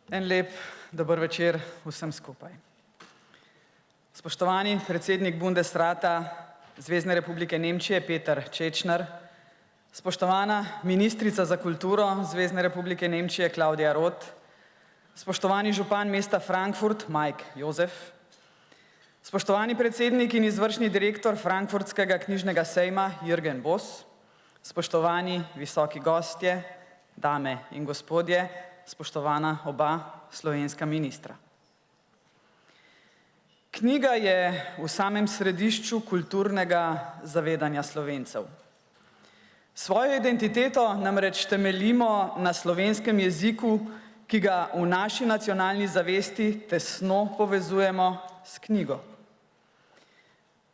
En lep dober večer vsem skupaj. Spoštovani predsednik Bundesrata Zvezne republike Nemčije Peter Čečner, spoštovana ministrica za kulturo Zvezne republike Nemčije Klaudija Roth, spoštovani župan mesta Frankfurt Mike Jozef, spoštovani predsednik in izvršni direktor Frankfurtskega knjižnega sejma Jürgen Boss, spoštovani visoki gostje, dame in gospodje, spoštovana oba slovenska ministra. Knjiga je v samem središču kulturnega zavedanja Slovencev. Svojo identiteto namreč temeljimo na slovenskem jeziku, ki ga v naši nacionalni zavesti tesno povezujemo s knjigo.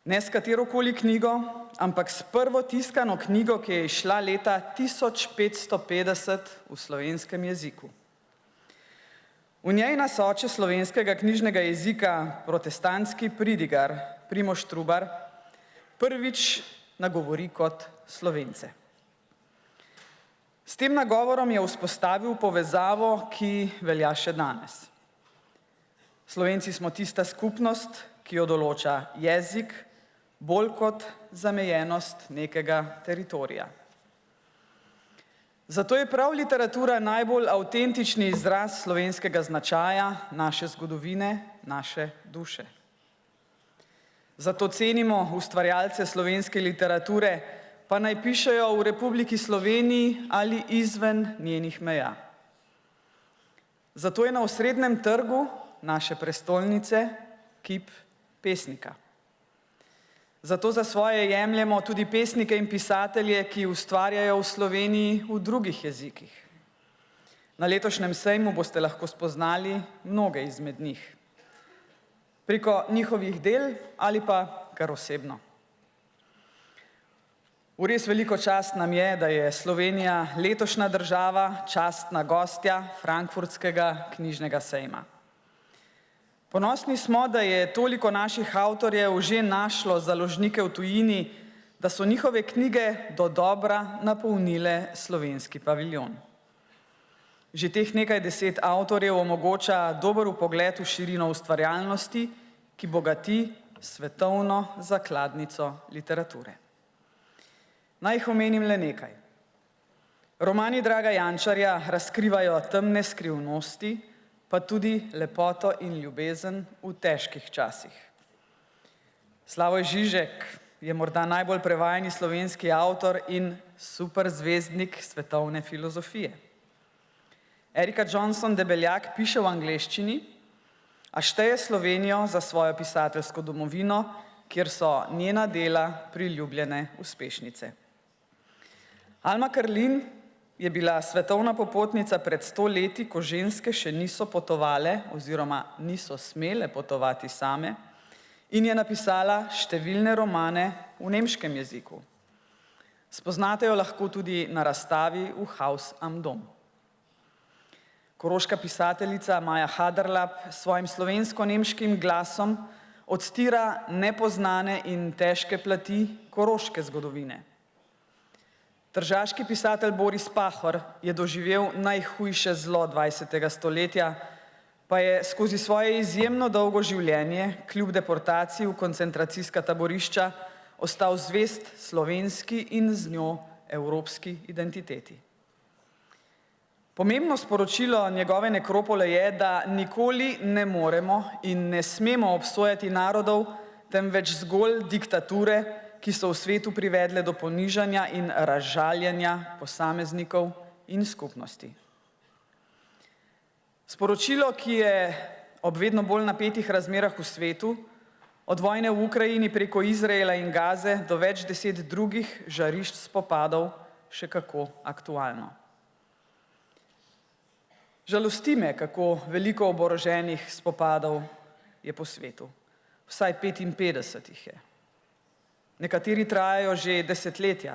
Ne s katerokoli knjigo, ampak s prvo tiskano knjigo, ki je izšla leta 1550 v slovenskem jeziku. V njej nas oče slovenskega knjižnega jezika, protestantski pridigar Primož Trubar, prvič nagovori kot Slovence. S tem nagovorom je vzpostavil povezavo, ki velja še danes. Slovenci smo tista skupnost, ki jo določa jezik, bolj kot zamejenost nekega teritorija. Zato je prav literatura najbolj avtentični izraz slovenskega značaja, naše zgodovine, naše duše. Zato cenimo ustvarjalce slovenske literature, pa naj pišejo v Republiki Sloveniji ali izven njenih meja. Zato je na osrednjem trgu naše prestolnice kip pesnika. Zato za svoje jemljemo tudi pesnike in pisatelje, ki ustvarjajo v Sloveniji v drugih jezikih. Na letošnjem sejmu boste lahko spoznali mnoge izmed njih. Preko njihovih del ali pa kar osebno. V res veliko čast nam je, da je Slovenija letošnja država, častna gostja Frankfurtskega knjižnega sejma. Ponosni smo, da je toliko naših avtorjev že našlo založnike v tujini, da so njihove knjige dodobra napolnile slovenski paviljon. Že teh nekaj deset avtorjev omogoča dober vpogled v širino ustvarjalnosti, ki bogati svetovno zakladnico literature. Naj jih omenim le nekaj. Romani Draga Jančarja razkrivajo temne skrivnosti, pa tudi lepoto in ljubezen v težkih časih. Slavoj Žižek je morda najbolj prevajani slovenski avtor in superzvezdnik svetovne filozofije. Erika Johnson Debeljak piše v angleščini, a šteje Slovenijo za svojo pisateljsko domovino, kjer so njena dela priljubljene uspešnice. Alma Karlin je bila svetovna popotnica pred 100 leti, ko ženske še niso potovale oziroma niso smele potovati same in je napisala številne romane v nemškem jeziku. Spoznate jo lahko tudi na razstavi v Haus am Dom. Koroška pisateljica Maja Haderlap s svojim slovensko-nemškim glasom odstira nepoznane in težke plati koroške zgodovine. Tržaški pisatelj Boris Pahor je doživel najhujše zlo 20. stoletja, pa je skozi svoje izjemno dolgo življenje, kljub deportaciji v koncentracijska taborišča, ostal zvest slovenski in z njo evropski identiteti. Pomembno sporočilo njegove nekropole je, da nikoli ne moremo in ne smemo obsojati narodov, temveč zgolj diktature, ki so v svetu privedle do ponižanja in razžaljenja posameznikov in skupnosti. Sporočilo, ki je ob vedno bolj napetih razmerah v svetu, od vojne v Ukrajini preko Izraela in Gaze do več deset drugih žarišč spopadov, še kako aktualno. Žalosti me, kako veliko oboroženih spopadov je po svetu. Vsaj 55 jih je. Nekateri trajajo že desetletja.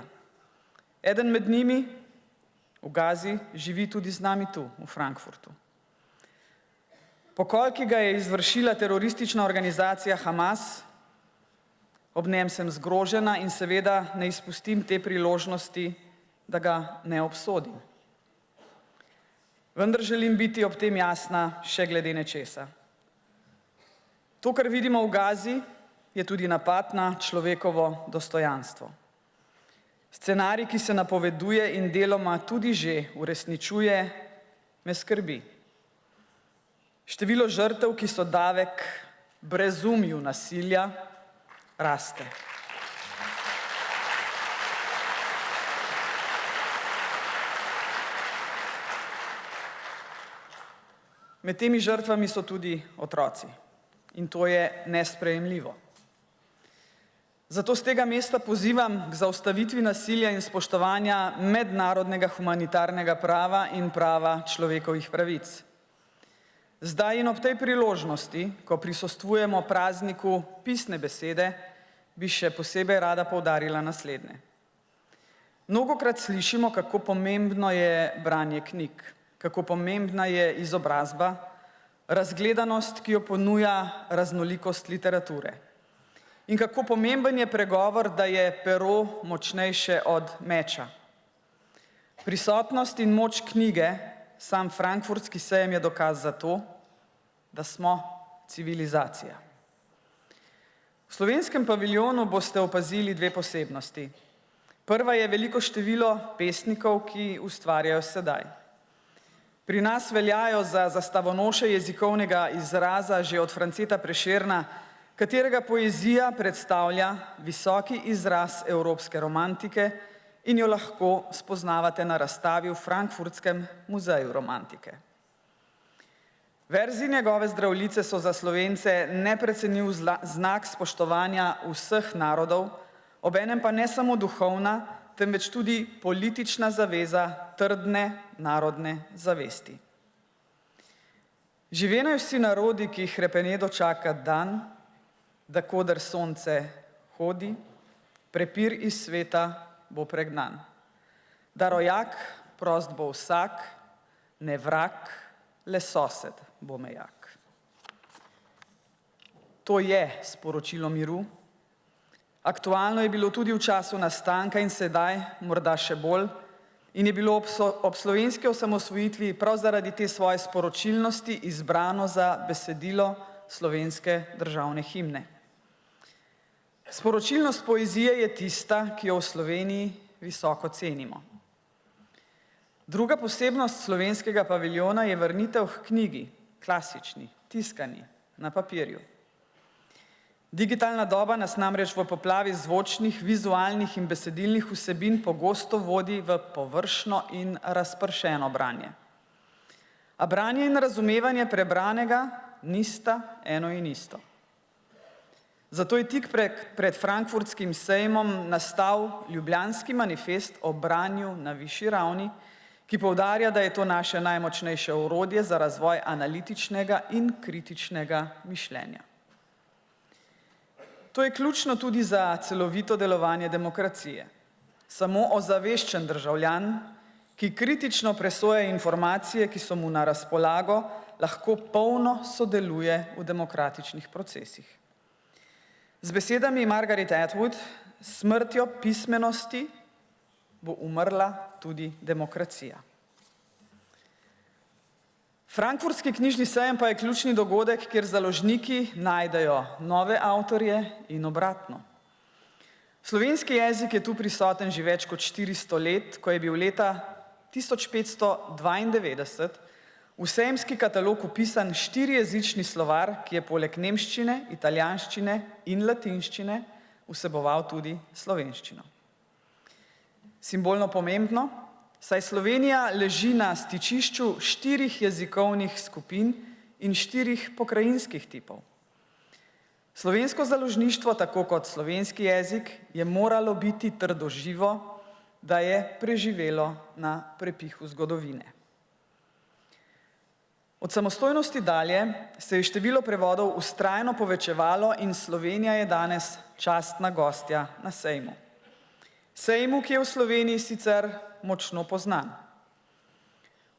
Eden med njimi v Gazi živi tudi z nami tu, v Frankfurtu. Pokol, ki ga je izvršila teroristična organizacija Hamas, ob njem sem zgrožena in seveda ne izpustim te priložnosti, da ga ne obsodim. Vendar želim biti ob tem jasna še glede nečesa. To, kar vidimo v Gazi, je tudi napad na človekovo dostojanstvo. Scenarij, ki se napoveduje in deloma tudi že uresničuje, me skrbi. Število žrtev, ki so davek brezumju nasilja, raste. Med temi žrtvami so tudi otroci in to je nesprejemljivo. Zato z tega mesta pozivam k zaustavitvi nasilja in spoštovanja mednarodnega humanitarnega prava in prava človekovih pravic. Zdaj in ob tej priložnosti, ko prisostvujemo prazniku pisne besede, bi še posebej rada poudarila naslednje. Mnogokrat slišimo, kako pomembno je branje knjig, kako pomembna je izobrazba, razgledanost, ki jo ponuja raznolikost literature. In kako pomemben je pregovor, da je pero močnejše od meča. Prisotnost in moč knjige, sam Frankfurtski sejem je dokaz za to, da smo civilizacija. V slovenskem paviljonu boste opazili dve posebnosti. Prva je veliko število pesnikov, ki ustvarjajo sedaj. Pri nas veljajo za zastavonoše jezikovnega izraza že od Franceta Prešerna, katerega poezija predstavlja visoki izraz evropske romantike in jo lahko spoznavate na razstavi v Frankfurtskem muzeju romantike. Verzi njegove Zdravljice so za Slovence neprecenljiv znak spoštovanja vseh narodov, obenem pa ne samo duhovna, temveč tudi politična zaveza trdne narodne zavesti. Živenajo vsi narodi, ki jih hrepenedo čaka dan, da koder sonce hodi, prepir iz sveta bo pregnan. Da rojak prost bo vsak, ne vrag, le sosed bo mejak. To je sporočilo miru. Aktualno je bilo tudi v času nastanka in sedaj, morda še bolj, in je bilo ob slovenski osamosvojitvi prav zaradi te svoje sporočilnosti izbrano za besedilo slovenske državne himne. Sporočilnost poezije je tista, ki jo v Sloveniji visoko cenimo. Druga posebnost slovenskega paviljona je vrnitev k knjigi, klasični, tiskani, na papirju. Digitalna doba nas namreč v poplavi zvočnih, vizualnih in besedilnih vsebin pogosto vodi v površno in razpršeno branje. A branje in razumevanje prebranega nista eno in isto. Zato je tik pred Frankfurtskim sejmom nastal Ljubljanski manifest o branju na višji ravni, ki poudarja, da je to naše najmočnejše orodje za razvoj analitičnega in kritičnega mišljenja. To je ključno tudi za celovito delovanje demokracije. Samo ozaveščen državljan, ki kritično presoja informacije, ki so mu na razpolago, lahko polno sodeluje v demokratičnih procesih. Z besedami Margaret Atwood, s smrtjo pismenosti bo umrla tudi demokracija. Frankfurtski knjižni sejem pa je ključni dogodek, kjer založniki najdejo nove avtorje in obratno. Slovenski jezik je tu prisoten že več kot 400 let, ko je bil leta 1592 v sejemski katalog vpisan 4-jezični slovar, ki je poleg nemščine, italijanščine in latinščine vseboval tudi slovenščino. Simbolno pomembno, saj Slovenija leži na stičišču 4 jezikovnih skupin in 4 pokrajinskih tipov. Slovensko založništvo, tako kot slovenski jezik, je moralo biti trdoživo, da je preživelo na prepihu zgodovine. Od samostojnosti dalje se je število prevodov vztrajno povečevalo in Slovenija je danes častna gostja na sejmu. Sejmu, ki je v Sloveniji sicer močno poznan.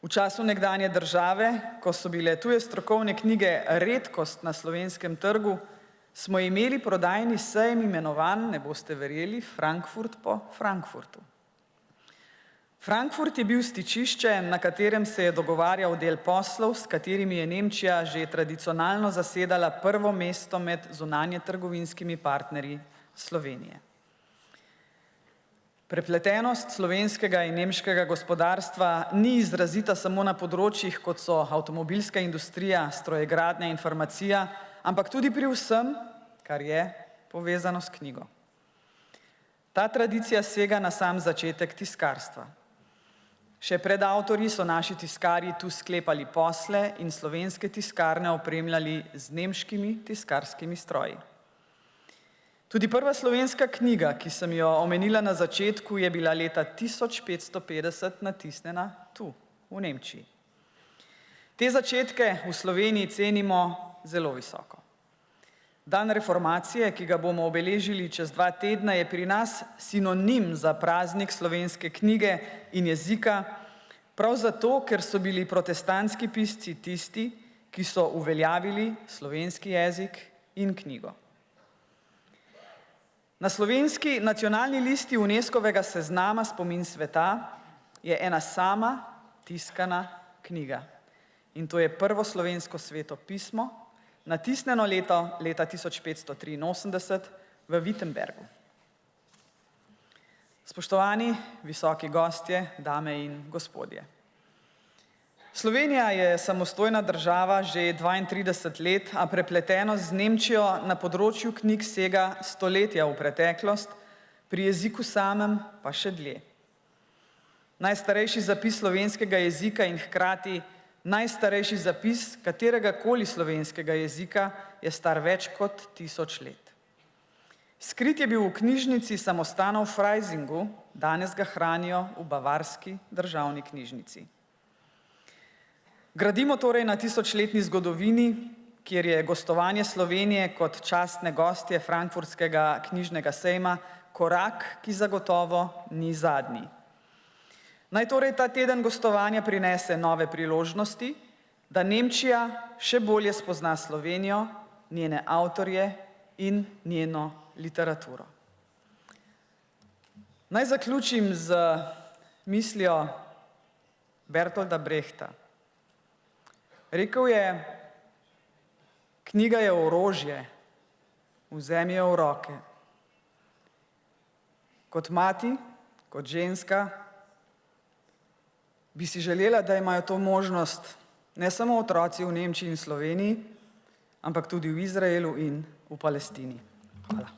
V času nekdanje države, ko so bile tuje strokovne knjige redkost na slovenskem trgu, smo imeli prodajni sejem imenovan, ne boste verjeli, Frankfurt po Frankfurtu. Frankfurt je bil stičišče, na katerem se je dogovarjal del poslov, s katerimi je Nemčija že tradicionalno zasedala prvo mesto med zunanjetrgovinskimi partnerji Slovenije. Prepletenost slovenskega in nemškega gospodarstva ni izrazita samo na področjih, kot so avtomobilska industrija, strojegradnja in farmacija, ampak tudi pri vsem, kar je povezano s knjigo. Ta tradicija sega na sam začetek tiskarstva. Še pred avtorji so naši tiskarji tu sklepali posle in slovenske tiskarne opremljali z nemškimi tiskarskimi stroji. Tudi prva slovenska knjiga, ki sem jo omenila na začetku, je bila leta 1550 natisnjena tu, v Nemčiji. Te začetke v Sloveniji cenimo zelo visoko. Dan reformacije, ki ga bomo obeležili čez 2 tedna, je pri nas sinonim za praznik slovenske knjige in jezika, prav zato, ker so bili protestantski pisci tisti, ki so uveljavili slovenski jezik in knjigo. Na slovenski nacionalni listi UNESCO-vega seznama Spomin sveta je ena sama tiskana knjiga. In to je prvo slovensko sveto pismo, natisnjeno leta 1583 v Wittenbergu. Spoštovani visoki gostje, dame in gospodje. Slovenija je samostojna država že 32 let, a prepletenost z Nemčijo na področju knjig sega stoletja v preteklost, pri jeziku samem pa še dlje. Najstarejši zapis slovenskega jezika in hkrati najstarejši zapis kateregakoli slovenskega jezika je star več kot 1000 let. Skrit je bil v knjižnici samostanov v Freisingu, danes ga hranijo v bavarski državni knjižnici. Gradimo torej na 1000-letni zgodovini, kjer je gostovanje Slovenije kot častne gostje Frankfurtskega knjižnega sejma korak, ki zagotovo ni zadnji. Naj torej ta teden gostovanja prinese nove priložnosti, da Nemčija še bolje spozna Slovenijo, njene avtorje in njeno literaturo. Naj zaključim z mislijo Bertolda Brehta. Rekel je, knjiga je orožje, vzemi jo v roke. Kot mati, kot ženska, bi si želela, da imajo to možnost ne samo otroci v Nemčiji in Sloveniji, ampak tudi v Izraelu in v Palestini. Hvala.